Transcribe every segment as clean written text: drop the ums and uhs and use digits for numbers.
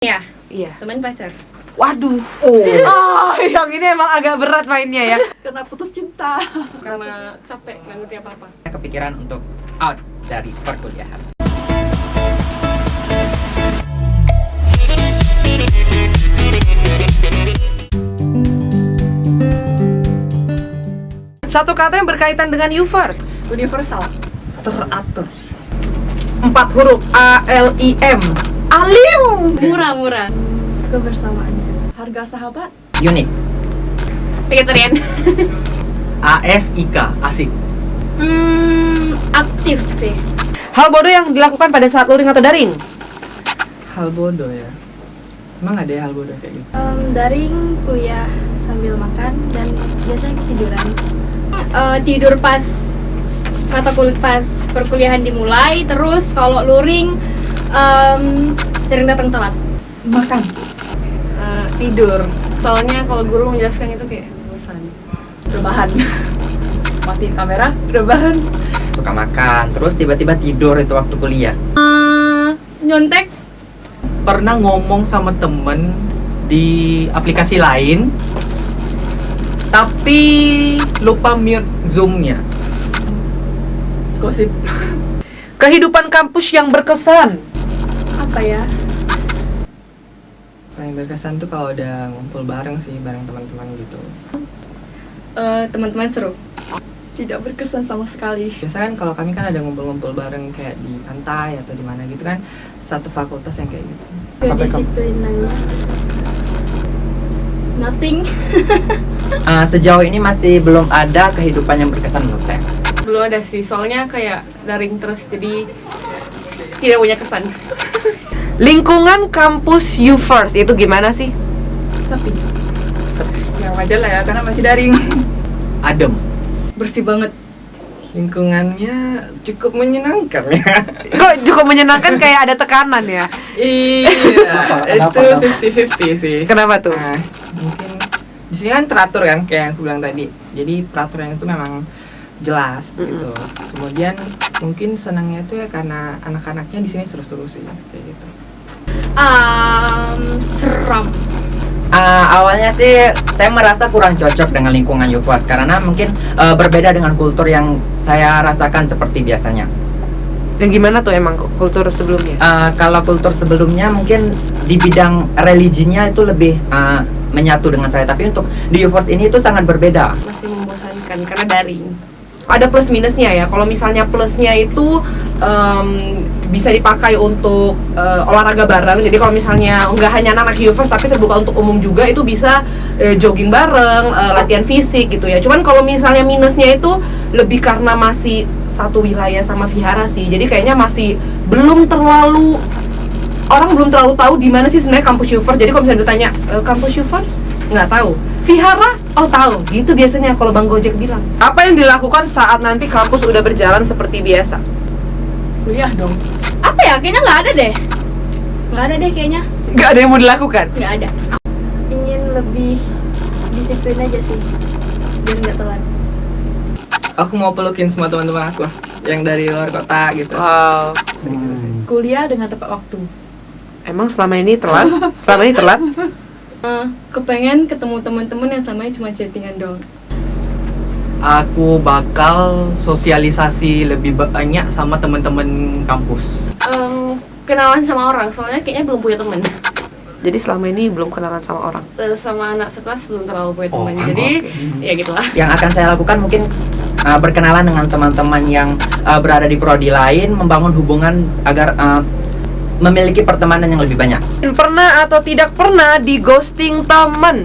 Ya, Iya. teman pacar. Waduh. Yang ini emang agak berat mainnya ya. Karena putus cinta. Karena capek, nggak ngerti apa-apa. Kepikiran untuk out dari perkuliahan. Satu kata yang berkaitan dengan you first. Universal. Teratur. 4 huruf ALIM. Alim. Murah-murah. Kebersamaannya. Harga sahabat. Unik. Vegetarian. ASIK, asik. Aktif sih. Hal bodoh yang dilakukan pada saat luring atau daring. Hal bodoh ya. Emang ada ya hal bodoh kayak gitu? Daring, kuliah sambil makan, dan biasanya ketiduran. Tidur pas pas perkuliahan dimulai, terus kalau luring sering datang telat. Makan. Tidur. Soalnya kalau guru menjelaskan itu kayak bosan. Rebahan. Matiin kamera. Rebahan. Suka makan, terus tiba-tiba tidur itu waktu kuliah. Nyontek. Pernah ngomong sama temen di aplikasi lain, tapi lupa mute Zoom-nya. Gosip. Kehidupan kampus yang berkesan. Apa ya? Paling berkesan tuh kalau udah ngumpul bareng sih, bareng teman-teman gitu. Teman-teman seru. Tidak berkesan sama sekali. Biasanya kan kalau kami kan ada ngumpul-ngumpul bareng kayak di pantai atau di mana gitu kan, satu fakultas yang kayak gitu. Kedisiplinannya. Nothing. Sejauh ini masih belum ada kehidupan yang berkesan menurut saya. Belum ada sih, soalnya kayak daring terus, jadi tidak punya kesan. Lingkungan kampus you first itu gimana sih? Sepi. Ya wajar lah ya, karena masih daring. Adem. Bersih banget. Lingkungannya cukup menyenangkan ya. Kok cukup menyenangkan kayak ada tekanan ya? Iya, itu 50-50 sih. Kenapa tuh? Nah, mungkin di sini kan teratur kan kayak yang aku bilang tadi. Jadi peraturan itu memang jelas gitu. Kemudian mungkin senangnya itu ya karena anak-anaknya di sini seru-seru sih kayak gitu. Seram. Awalnya sih saya merasa kurang cocok dengan lingkungan UFOS karena mungkin berbeda dengan kultur yang saya rasakan seperti biasanya. Yang gimana tuh emang kultur sebelumnya? Kalau kultur sebelumnya mungkin di bidang religinya itu lebih menyatu dengan saya, tapi untuk di UFOS ini itu sangat berbeda. Masih membosankan karena daring. Ada plus minusnya ya. Kalau misalnya plusnya itu bisa dipakai untuk olahraga bareng. Jadi kalau misalnya nggak hanya anak UFOS tapi terbuka untuk umum juga, itu bisa jogging bareng, latihan fisik gitu ya. Cuman kalau misalnya minusnya itu lebih karena masih satu wilayah sama vihara sih. Jadi kayaknya masih belum terlalu orang belum terlalu tahu di mana sih sebenarnya kampus UFOS. Jadi kalau misalnya ditanya kampus UFOS nggak tahu. Vihara? Oh tahu, gitu biasanya kalau Bang Gojek bilang. Apa yang dilakukan saat nanti kampus udah berjalan seperti biasa? Kuliah dong. Apa ya? Kayaknya nggak ada deh. Nggak ada deh kayaknya. Nggak ada yang mau dilakukan? Nggak ada. Ingin lebih disiplin aja sih, biar nggak telat. Aku mau pelukin semua teman-teman aku yang dari luar kota gitu. Wow. Kuliah dengan tepat waktu. Emang selama ini telat? Selama ini telat? Kepengen ketemu teman-teman yang selama ini cuma chattingan doang. Aku bakal sosialisasi lebih banyak sama teman-teman kampus. Kenalan sama orang, soalnya kayaknya belum punya teman. Jadi selama ini belum kenalan sama orang? Sama anak sekelas belum terlalu punya teman. Jadi ya gitulah. Yang akan saya lakukan mungkin berkenalan dengan teman-teman yang berada di prodi lain, membangun hubungan agar memiliki pertemanan yang lebih banyak. Pernah atau tidak pernah di ghosting teman?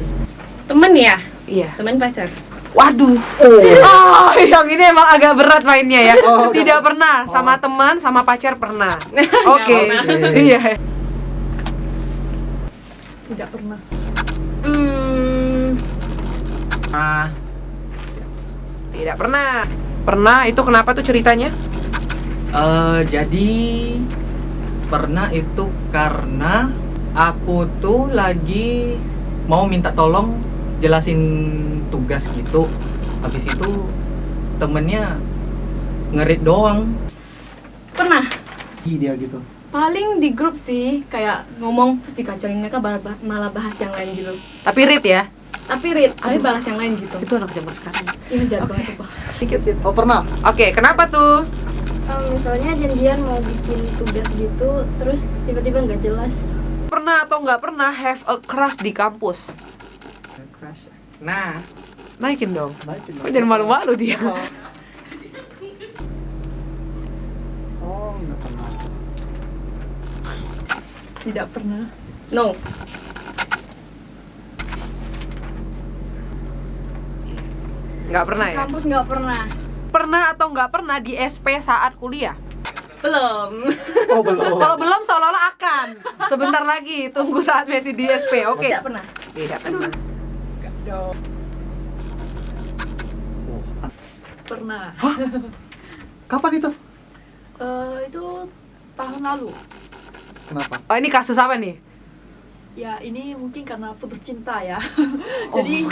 Temen ya? Iya. Teman pacar. Waduh. Yang ini emang agak berat mainnya ya. Tidak pernah sama teman, sama pacar pernah. Oke. Iya. Tidak pernah. Tidak pernah. Pernah itu kenapa tuh ceritanya? Jadi pernah itu karena aku tuh lagi mau minta tolong jelasin tugas gitu. Habis itu temennya ngerit doang. Pernah. Dia gitu. Paling di grup sih, kayak ngomong terus dikacangin mereka malah bahas yang lain gitu. Tapi read ya. Tapi read, tapi balas yang lain gitu. Itu anak zaman sekarang. Iya jago Oke. banget coba. Dikit. Oh pernah? Oke, kenapa tuh? Misalnya janjian mau bikin tugas gitu, terus tiba-tiba nggak jelas. Pernah atau nggak pernah have a crush di kampus? Crush. Nah, Naikin dong. Naikin. Kok jangan malu-malu dia. Oh nggak pernah. Tidak pernah. No. Nggak pernah ya? Kampus nggak pernah. Pernah atau nggak pernah di SP saat kuliah? Belum. Oh belum. Kalau belum seolah-olah akan. Sebentar lagi, tunggu saat masih di SP. Oke. Tidak pernah. Tidak pernah. Dong. Oh, Pernah. kapan itu? Itu tahun lalu. Kenapa? Oh, ini kasus apa nih? Ya ini mungkin karena putus cinta ya. Oh jadi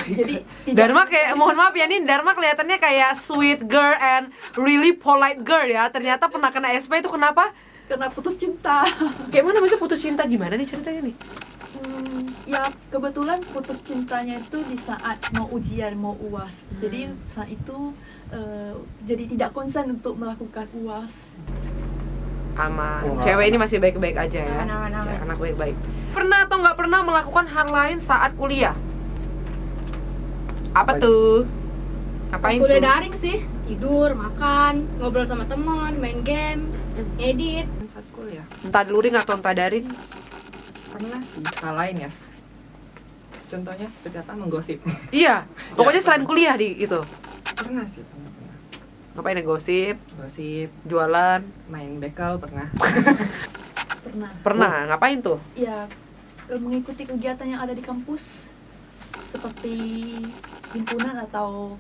tidak. Dharma kayak, mohon maaf ya, nih Dharma kelihatannya kayak sweet girl and really polite girl ya. Ternyata pernah kena SP itu kenapa? Karena putus cinta. Kayak mana maksudnya putus cinta, gimana nih ceritanya nih? Ya kebetulan putus cintanya itu di saat mau ujian, mau UAS. Jadi saat itu jadi tidak konsen untuk melakukan UAS. Aman. Oh, Cewek ini masih baik-baik aja ya. Aman. Cewek anak baik-baik. Pernah atau nggak pernah melakukan hal lain saat kuliah? Apa Apa tuh? Ngapain tuh? Kuliah daring sih, tidur, makan, ngobrol sama teman, main game, ngedit. saat kuliah Entah luring atau entah daring. pernah sih hal lain ya. Contohnya seperti apa? Menggosip. Iya. Pokoknya selain kuliah di itu. Pernah sih, pernah. Ngapain ya, gosip, Gosip, jualan. main bekel pernah. Pernah. Pernah, ngapain tuh? Ya mengikuti kegiatan yang ada di kampus seperti himpunan atau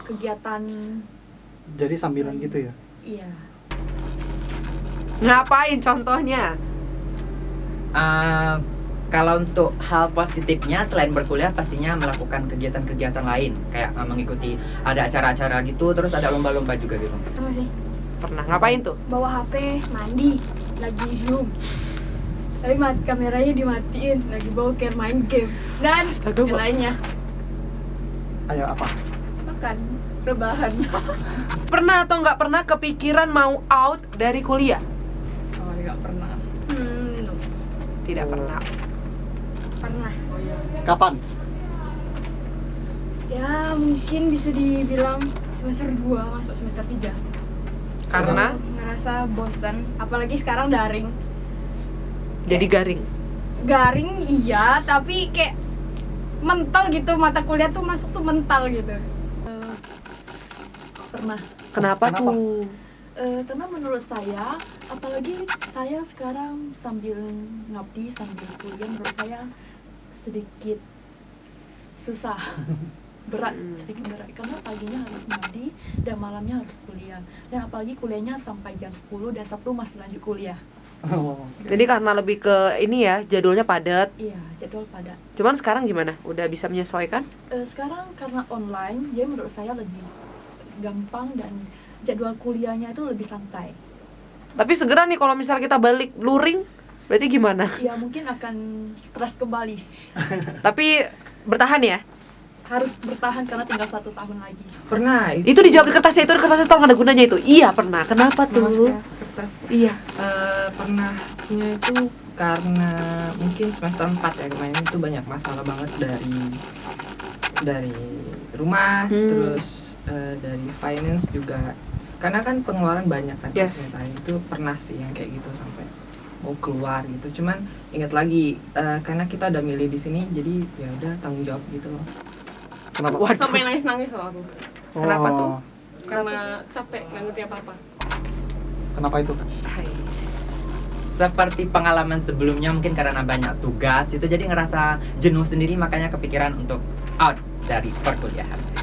kegiatan. Jadi sambilan gitu ya? Iya. Ngapain contohnya? Kalau untuk hal positifnya selain berkuliah pastinya melakukan kegiatan-kegiatan lain kayak mengikuti ada acara-acara gitu, terus ada lomba-lomba juga gitu. Apa sih? Pernah, ngapain tuh? Bawa HP, mandi, lagi zoom. Tapi kameranya dimatiin, lagi bawa kayak main game. Dan Astaga, yang Mbak. lainnya Ayo apa? Makan, rebahan. Pernah atau nggak pernah kepikiran mau out dari kuliah? Oh, nggak pernah. no. Tidak pernah. Pernah. Kapan? Ya mungkin bisa dibilang semester 2 masuk semester 3. Karena Ngerasa bosan, apalagi sekarang daring. jadi garing. Garing iya, tapi kayak mental gitu, mata kuliah tuh masuk tuh mental gitu. Pernah. Kenapa Kenapa? tuh? Karena menurut saya, apalagi saya sekarang sambil ngabdi, sambil kuliah, menurut saya sedikit susah. Berat, sedikit berat. Karena paginya harus ngabdi dan malamnya harus kuliah. Dan apalagi kuliahnya sampai jam 10 dan Sabtu masih lanjut kuliah. Oh, Jadi karena lebih ke ini ya, jadwalnya padat. Iya, jadwal padat. Cuman sekarang gimana? Udah bisa menyesuaikan? Sekarang karena online, jadi menurut saya lebih gampang dan jadwal kuliahnya itu lebih santai. Tapi segera nih kalau misal kita balik luring, berarti gimana? Ya mungkin akan stres kembali. Tapi bertahan ya? Harus bertahan karena tinggal 1 tahun lagi. Pernah Itu dijawab di kertasnya, itu di kertasnya tolong ada gunanya itu. Iya pernah. Kenapa Maaf tuh? ya, kertas. Iya. Pernahnya itu karena mungkin semester 4 ya kemarin itu banyak masalah banget dari rumah, terus dari finance juga. Karena kan pengeluaran banyak kan. Yes. Ternyata itu pernah sih yang kayak gitu sampai mau keluar gitu. Cuman ingat lagi karena kita udah milih di sini jadi ya udah tanggung jawab gitu loh. kenapa? Waduh. Sampai nangis-nangis loh aku. Kenapa tuh? Oh, Karena capek, nggak ngerti apa-apa. Kenapa itu? Seperti pengalaman sebelumnya mungkin karena banyak tugas itu jadi ngerasa jenuh sendiri makanya kepikiran untuk out dari perkuliahan.